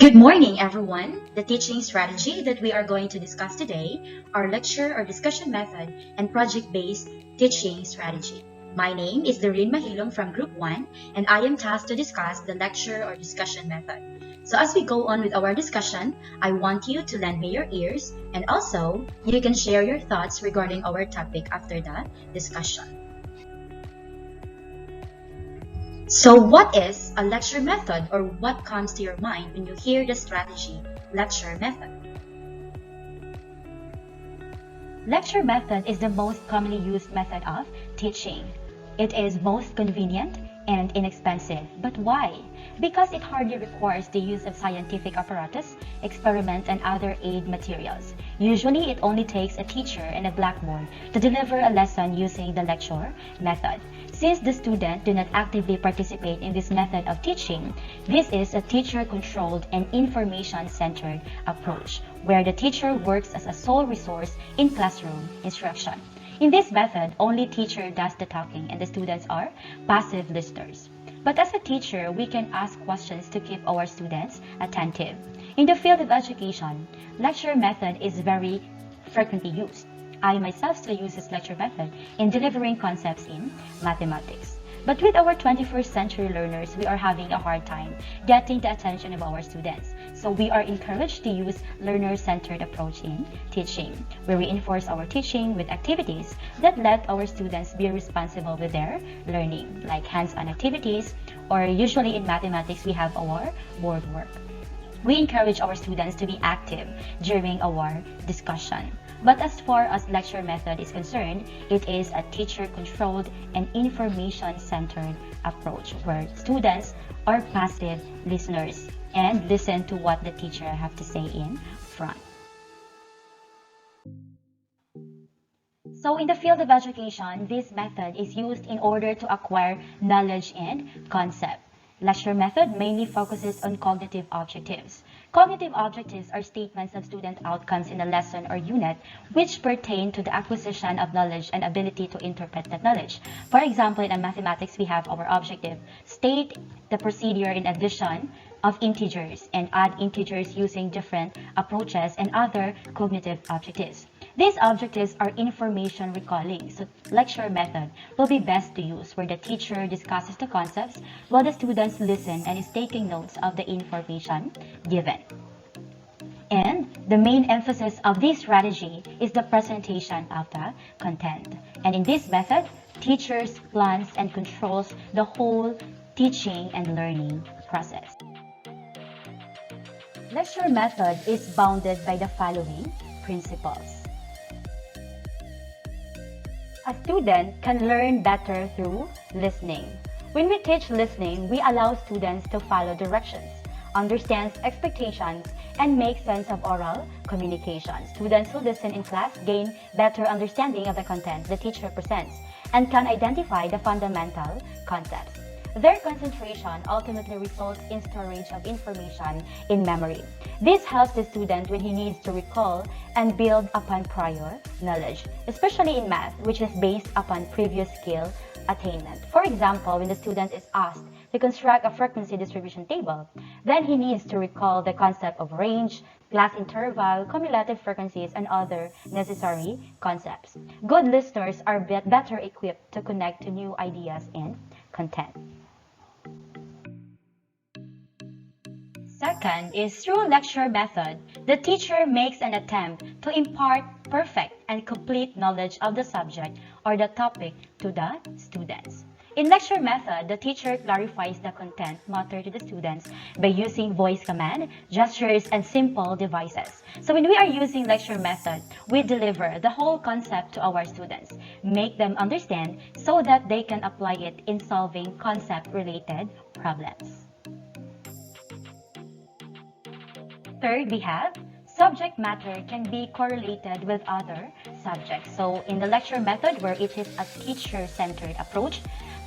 Good morning, everyone. The teaching strategy that we are going to discuss today are lecture or discussion method and project-based teaching strategy. My name is Doreen Mahilong from Group 1, and I am tasked to discuss the lecture or discussion method. So as we go on with our discussion, I want you to lend me your ears, and also you can share your thoughts regarding our topic after the discussion. So what is a lecture method, or what comes to your mind when you hear the strategy lecture method? Lecture method is the most commonly used method of teaching. It is most convenient and inexpensive. But why? Because it hardly requires the use of scientific apparatus, experiments, and other aid materials. Usually, it only takes a teacher and a blackboard to deliver a lesson using the lecture method. Since the student do not actively participate in this method of teaching, this is a teacher-controlled and information-centered approach, where the teacher works as a sole resource in classroom instruction. In this method, only teacher does the talking and the students are passive listeners. But as a teacher, we can ask questions to keep our students attentive. In the field of education, lecture method is very frequently used. I myself still use this lecture method in delivering concepts in mathematics. But with our 21st century learners, we are having a hard time getting the attention of our students. So we are encouraged to use learner-centered approach in teaching, where we reinforce our teaching with activities that let our students be responsible with their learning, like hands-on activities, or usually in mathematics, we have our board work. We encourage our students to be active during our discussion. But as far as lecture method is concerned, it is a teacher-controlled and information-centered approach where students are passive listeners and listen to what the teacher have to say in front. So in the field of education, this method is used in order to acquire knowledge and concept. Lecture method mainly focuses on cognitive objectives. Cognitive objectives are statements of student outcomes in a lesson or unit which pertain to the acquisition of knowledge and ability to interpret that knowledge. For example, in mathematics, we have our objective: state the procedure in addition of integers and add integers using different approaches, and other cognitive objectives. These objectives are information recalling, so lecture method will be best to use where the teacher discusses the concepts while the students listen and is taking notes of the information given. And the main emphasis of this strategy is the presentation of the content. And in this method, teachers plans and controls the whole teaching and learning process. Lecture method is bounded by the following principles. A student can learn better through listening. When we teach listening, we allow students to follow directions, understand expectations, and make sense of oral communication. Students who listen in class gain better understanding of the content the teacher presents and can identify the fundamental concepts. Their concentration ultimately results in storage of information in memory. This helps the student when he needs to recall and build upon prior knowledge, especially in math, which is based upon previous skill attainment. For example, when the student is asked to construct a frequency distribution table, then he needs to recall the concept of range, class interval, cumulative frequencies, and other necessary concepts. Good listeners are better equipped to connect to new ideas and content. Second is through lecture method, the teacher makes an attempt to impart perfect and complete knowledge of the subject or the topic to the students. In lecture method, the teacher clarifies the content matter to the students by using voice command, gestures, and simple devices. So when we are using lecture method, we deliver the whole concept to our students, make them understand so that they can apply it in solving concept-related problems. Third, we have subject matter can be correlated with other subjects. So in the lecture method, where it is a teacher-centered approach,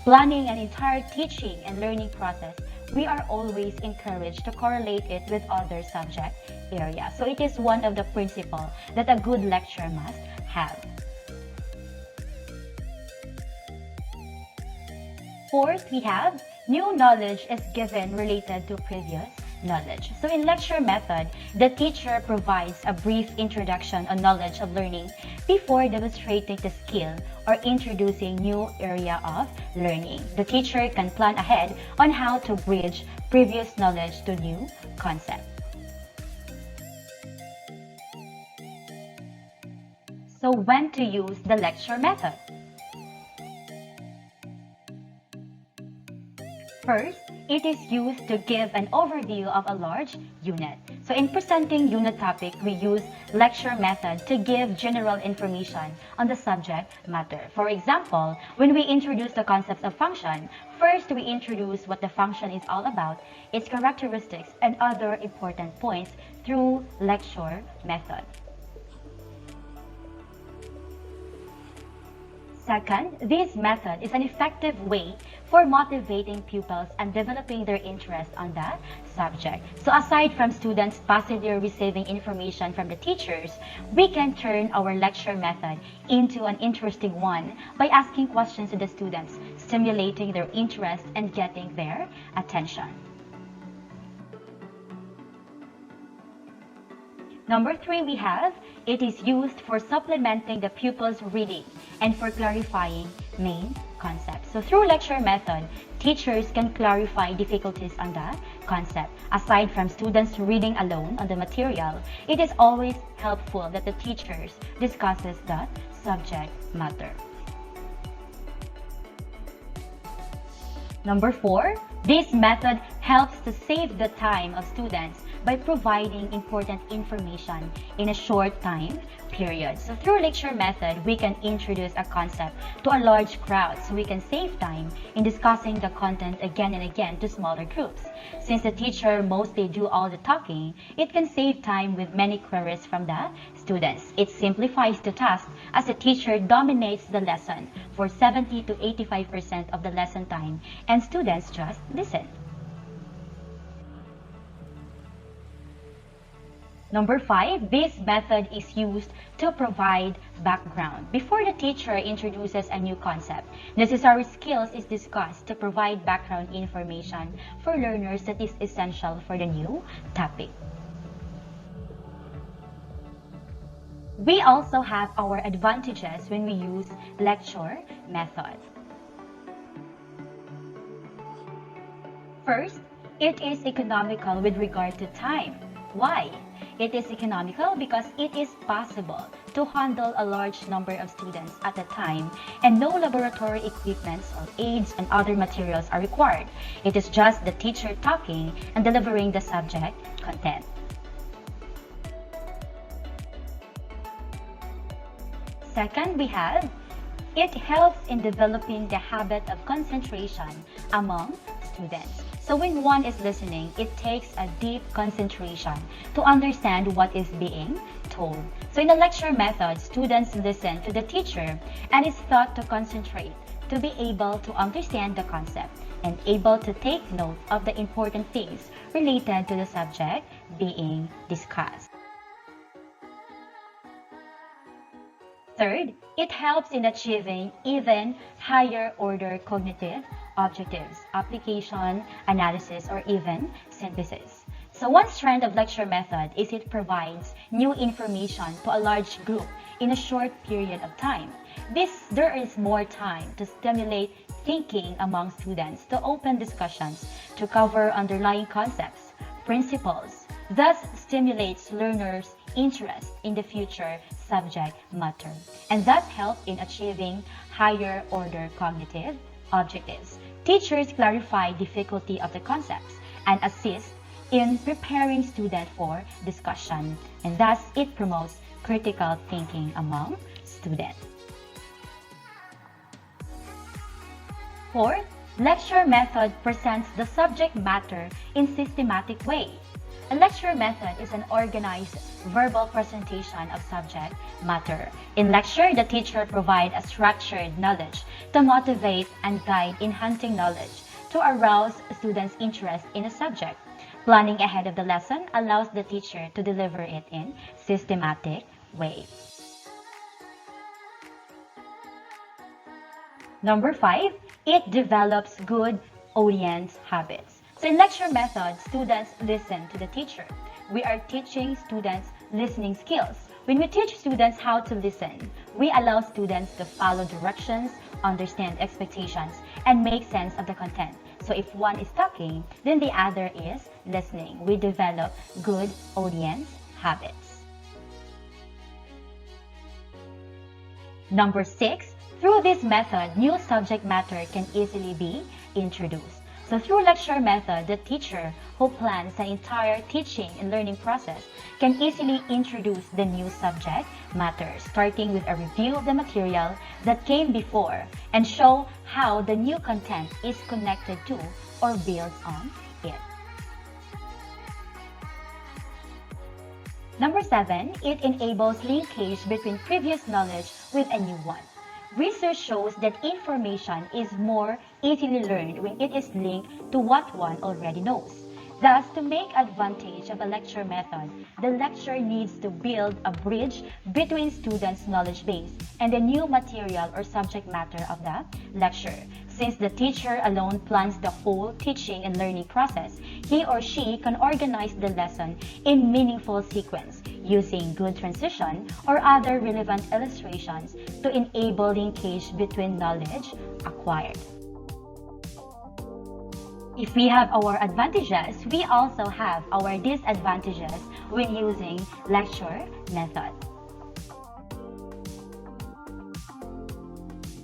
planning an entire teaching and learning process, we are always encouraged to correlate it with other subject areas. So it is one of the principles that a good lecture must have. Fourth, we have new knowledge is given related to previous knowledge. So in lecture method, the teacher provides a brief introduction on knowledge of learning before demonstrating the skill or introducing new area of learning. The teacher can plan ahead on how to bridge previous knowledge to new concept. So when to use the lecture method? First, it is used to give an overview of a large unit. So in presenting unit topic, we use lecture method to give general information on the subject matter. For example, when we introduce the concepts of function, first we introduce what the function is all about, its characteristics, and other important points through lecture method. Second, this method is an effective way for motivating pupils and developing their interest on the subject. So aside from students passively receiving information from the teachers, we can turn our lecture method into an interesting one by asking questions to the students, stimulating their interest and getting their attention. Number 3, we have, it is used for supplementing the pupil's reading and for clarifying main concepts. So through lecture method, teachers can clarify difficulties on the concept. Aside from students reading alone on the material, it is always helpful that the teachers discusses the subject matter. Number 4, this method helps to save the time of students by providing important information in a short time period. So through lecture method, we can introduce a concept to a large crowd, so we can save time in discussing the content again and again to smaller groups. Since the teacher mostly do all the talking, it can save time with many queries from the students. It simplifies the task as the teacher dominates the lesson for 70 to 85% of the lesson time and students just listen. Number 5, this method is used to provide background. Before the teacher introduces a new concept, necessary skills is discussed to provide background information for learners that is essential for the new topic. We also have our advantages when we use lecture method. First, it is economical with regard to time. Why? It is economical because it is possible to handle a large number of students at a time and no laboratory equipments or aids and other materials are required. It is just the teacher talking and delivering the subject content. Second, we have, it helps in developing the habit of concentration among students. So when one is listening, it takes a deep concentration to understand what is being told. So in the lecture method, students listen to the teacher and is taught to concentrate to be able to understand the concept and able to take note of the important things related to the subject being discussed. Third, it helps in achieving even higher order cognitive objectives, application, analysis, or even synthesis. So one strand of lecture method is it provides new information to a large group in a short period of time. There is more time to stimulate thinking among students, to open discussions, to cover underlying concepts, principles, thus stimulates learners' interest in the future subject matter, and thus help in achieving higher order cognitive objectives. Teachers clarify difficulty of the concepts and assist in preparing students for discussion, and thus it promotes critical thinking among students. Fourth, lecture method presents the subject matter in systematic way. A lecture method is an organized verbal presentation of subject matter. In lecture, the teacher provides a structured knowledge to motivate and guide in hunting knowledge to arouse students' interest in a subject. Planning ahead of the lesson allows the teacher to deliver it in systematic way. Number 5, it develops good audience habits. So in lecture method, students listen to the teacher. We are teaching students listening skills. When we teach students how to listen, we allow students to follow directions, understand expectations, and make sense of the content. So if one is talking, then the other is listening. We develop good audience habits. Number 6, through this method, new subject matter can easily be introduced. So through lecture method, the teacher who plans the entire teaching and learning process can easily introduce the new subject matter, starting with a review of the material that came before and show how the new content is connected to or builds on it. Number 7, it enables linkage between previous knowledge with a new one. Research shows that information is more easily learned when it is linked to what one already knows. Thus, to make advantage of a lecture method, the lecturer needs to build a bridge between students' knowledge base and the new material or subject matter of the lecture. Since the teacher alone plans the whole teaching and learning process, he or she can organize the lesson in meaningful sequence using good transition or other relevant illustrations to enable linkage between knowledge acquired. If we have our advantages, we also have our disadvantages when using lecture method.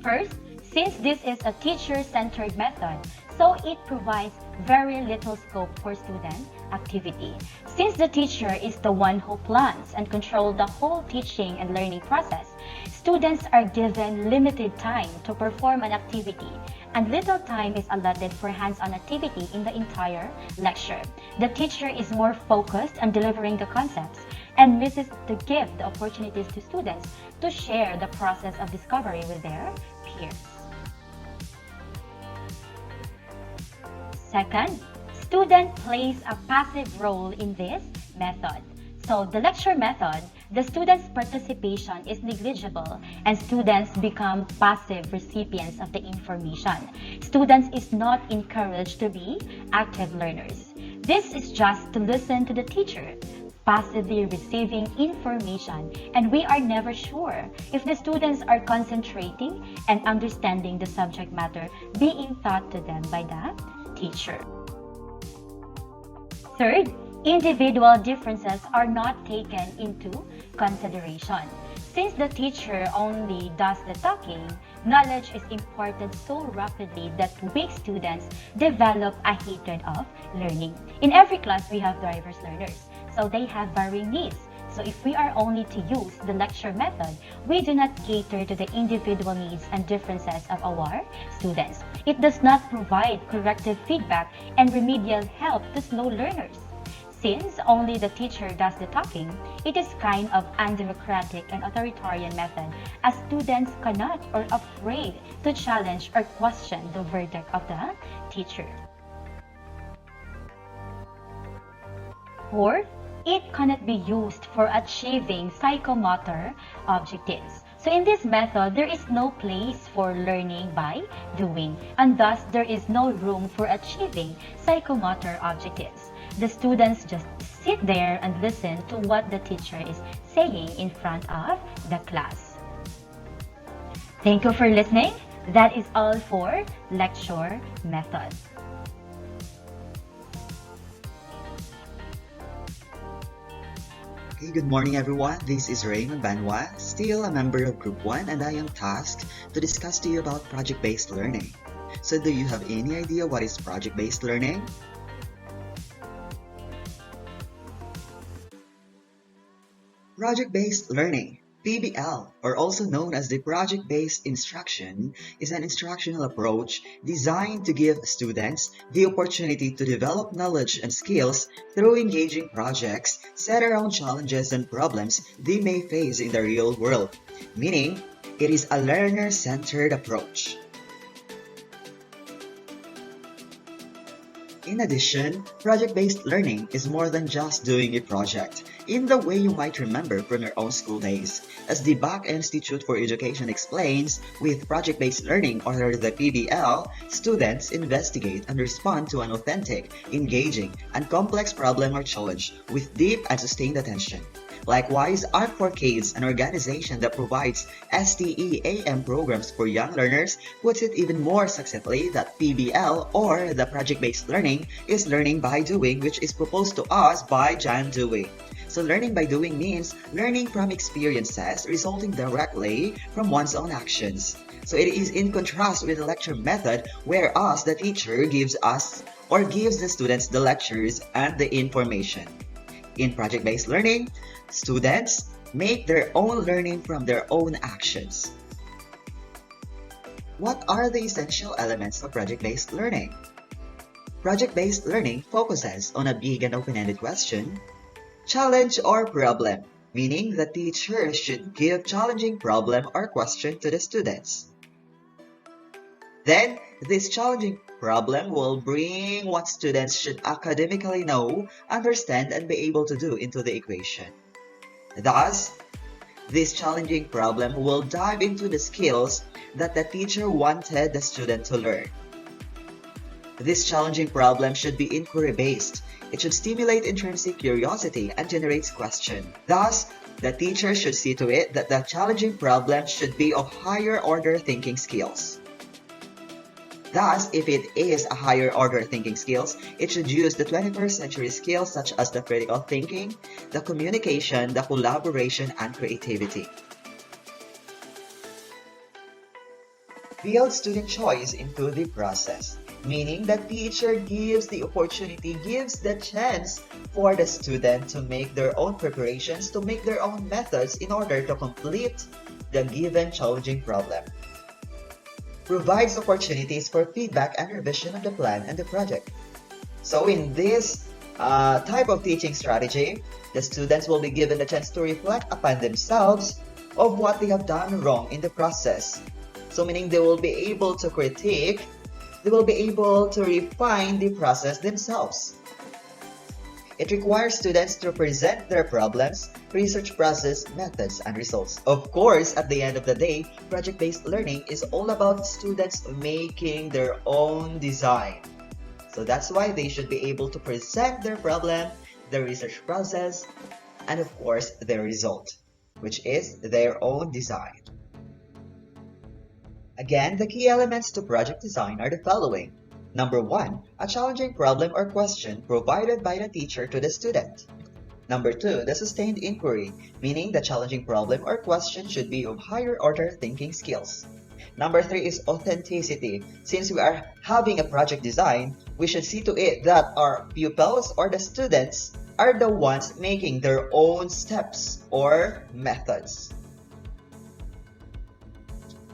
First, since this is a teacher-centered method, so it provides very little scope for student activity. Since the teacher is the one who plans and controls the whole teaching and learning process, students are given limited time to perform an activity, and little time is allotted for hands-on activity in the entire lecture. The teacher is more focused on delivering the concepts and misses to give the opportunities to students to share the process of discovery with their peers. Second, student plays a passive role in this method. So the lecture method, the student's participation is negligible and students become passive recipients of the information. Students is not encouraged to be active learners. This is just to listen to the teacher, passively receiving information, and we are never sure if the students are concentrating and understanding the subject matter being taught to them by the teacher. Third, individual differences are not taken into consideration. Since the teacher only does the talking, knowledge is imparted so rapidly that weak students develop a hatred of learning. In every class, we have diverse learners, so they have varying needs. So if we are only to use the lecture method, we do not cater to the individual needs and differences of our students. It does not provide corrective feedback and remedial help to slow learners. Since only the teacher does the talking, it is kind of undemocratic and authoritarian method, as students cannot or are afraid to challenge or question the verdict of the teacher. Fourth, it cannot be used for achieving psychomotor objectives. So in this method, there is no place for learning by doing, and thus there is no room for achieving psychomotor objectives. The students just sit there and listen to what the teacher is saying in front of the class. Thank you for listening. That is all for lecture method. Hey, good morning everyone. This is Raymond Banwa, still a member of Group 1, and I am tasked to discuss to you about project-based learning. So do you have any idea what is project-based learning? Project-based learning, PBL, or also known as the project-based instruction, is an instructional approach designed to give students the opportunity to develop knowledge and skills through engaging projects set around challenges and problems they may face in the real world, meaning it is a learner-centered approach. In addition, project-based learning is more than just doing a project. in the way you might remember from your own school days. As the Bach Institute for Education explains, with project-based learning, or the PBL, students investigate and respond to an authentic, engaging, and complex problem or challenge with deep and sustained attention. Likewise, Art for Kids, an organization that provides STEAM programs for young learners, puts it even more succinctly that PBL, or the project-based learning, is learning by doing, which is proposed to us by John Dewey. So learning by doing means learning from experiences resulting directly from one's own actions. So it is in contrast with the lecture method, where us, the teacher, gives us or gives the students the lectures and the information. In project-based learning, students make their own learning from their own actions. What are the essential elements of project-based learning? Project-based learning focuses on a big and open-ended question, challenge or problem, meaning the teacher should give challenging problem or question to the students. Then, this challenging problem will bring what students should academically know, understand, and be able to do into the equation. Thus, this challenging problem will dive into the skills that the teacher wanted the student to learn. This challenging problem should be inquiry-based. It should stimulate intrinsic curiosity and generates question. Thus, the teacher should see to it that the challenging problem should be of higher order thinking skills. Thus, if it is a higher order thinking skills, it should use the 21st century skills such as the critical thinking, the communication, the collaboration, and creativity. Build student choice into the process, meaning the teacher gives the opportunity, gives the chance for the student to make their own preparations, to make their own methods in order to complete the given challenging problem. Provides opportunities for feedback and revision of the plan and the project. So in this type of teaching strategy, the students will be given the chance to reflect upon themselves of what they have done wrong in the process. So meaning they will be able to critique, they will be able to refine the process themselves. It requires students to present their problems, research process, methods, and results. Of course, at the end of the day, project-based learning is all about students making their own design. So that's why they should be able to present their problem, their research process, and of course, their result, which is their own design. Again, the key elements to project design are the following. Number 1, a challenging problem or question provided by the teacher to the student. Number 2, the sustained inquiry, meaning the challenging problem or question should be of higher order thinking skills. Number 3 is authenticity. Since we are having a project design, we should see to it that our pupils or the students are the ones making their own steps or methods.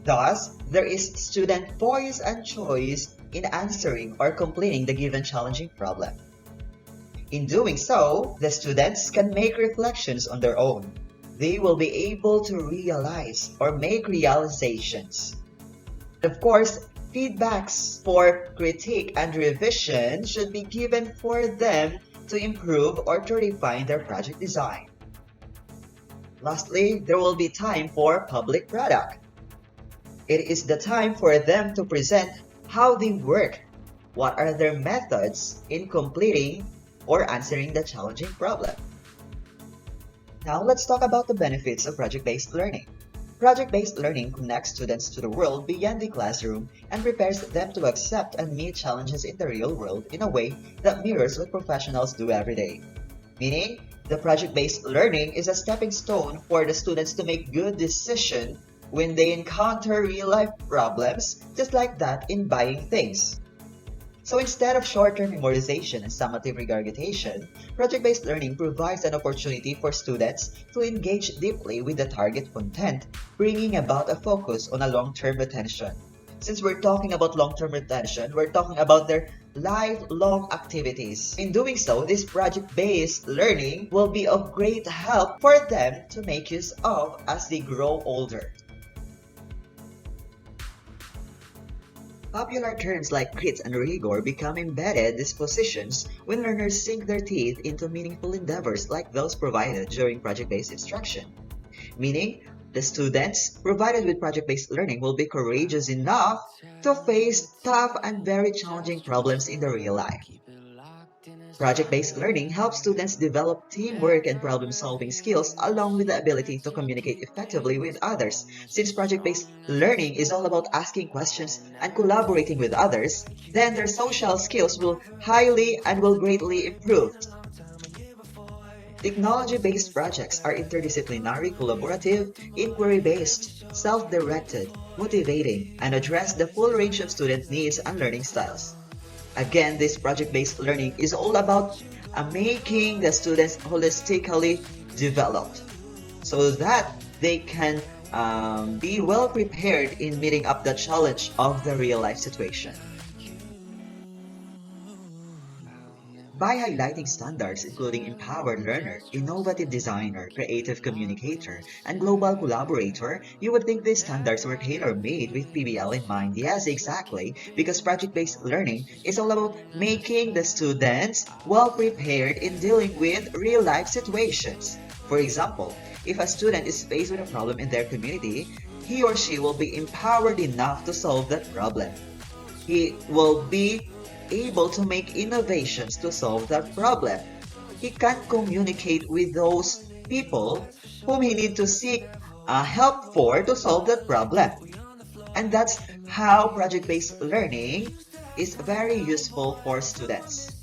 Thus, there is student voice and choice in answering or completing the given challenging problem. In doing so, the students can make reflections on their own. They will be able to realize or make realizations. Of course, feedbacks for critique and revision should be given for them to improve or to refine their project design. Lastly, there will be time for public product. It is the time for them to present how they work, what are their methods in completing or answering the challenging problem. Now let's talk about the benefits of project-based learning. Project-based learning connects students to the world beyond the classroom and prepares them to accept and meet challenges in the real world in a way that mirrors what professionals do every day. Meaning, the project-based learning is a stepping stone for the students to make good decisions when they encounter real-life problems, just like that in buying things. So instead of short-term memorization and summative regurgitation, project-based learning provides an opportunity for students to engage deeply with the target content, bringing about a focus on a long-term retention. Since we're talking about long-term retention, we're talking about their lifelong activities. In doing so, this project-based learning will be of great help for them to make use of as they grow older. Popular terms like grit and rigor become embedded dispositions when learners sink their teeth into meaningful endeavors like those provided during project-based instruction. Meaning, the students provided with project-based learning will be courageous enough to face tough and very challenging problems in the real life. Project-based learning helps students develop teamwork and problem-solving skills along with the ability to communicate effectively with others. Since project-based learning is all about asking questions and collaborating with others, then their social skills will highly and will greatly improve. Technology-based projects are interdisciplinary, collaborative, inquiry-based, self-directed, motivating, and address the full range of student needs and learning styles. Again, this project-based learning is all about making the students holistically developed so that they can be well prepared in meeting up the challenge of the real-life situation. By highlighting standards including empowered learner, innovative designer, creative communicator, and global collaborator, you would think these standards were tailor-made with PBL in mind. Yes, exactly, because project-based learning is all about making the students well prepared in dealing with real-life situations. For example, if a student is faced with a problem in their community, he or she will be empowered enough to solve that problem. He will be able to make innovations to solve that problem. He can communicate with those people whom he needs to seek help for to solve that problem. And that's how project-based learning is very useful for students.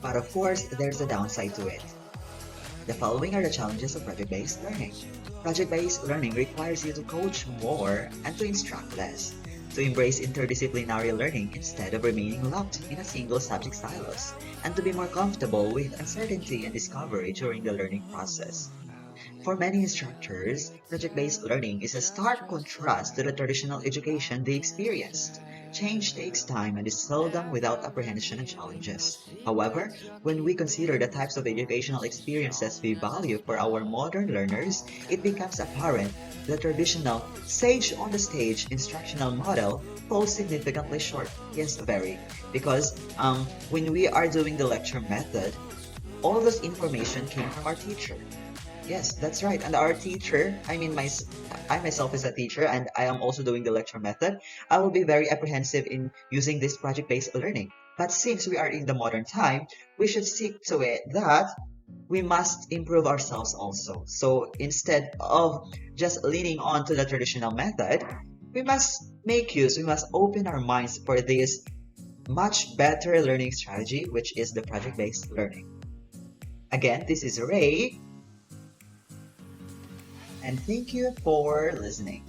But of course, there's a downside to it. The following are the challenges of project-based learning. Project-based learning requires you to coach more and to instruct less, to embrace interdisciplinary learning instead of remaining locked in a single subject silos, and to be more comfortable with uncertainty and discovery during the learning process. For many instructors, project-based learning is a stark contrast to the traditional education they experienced. Change takes time and is seldom without apprehension and challenges. However, when we consider the types of educational experiences we value for our modern learners, it becomes apparent the traditional sage-on-the-stage instructional model falls significantly short. Yes, very. Because when we are doing the lecture method, all this information came from our teacher. Yes, that's right. And our teacher, I myself is a teacher and I am also doing the lecture method. I will be very apprehensive in using this project-based learning. But since we are in the modern time, we should seek to it that we must improve ourselves also. So instead of just leaning on to the traditional method, we must open our minds for this much better learning strategy, which is the project-based learning. Again, this is Ray, and thank you for listening.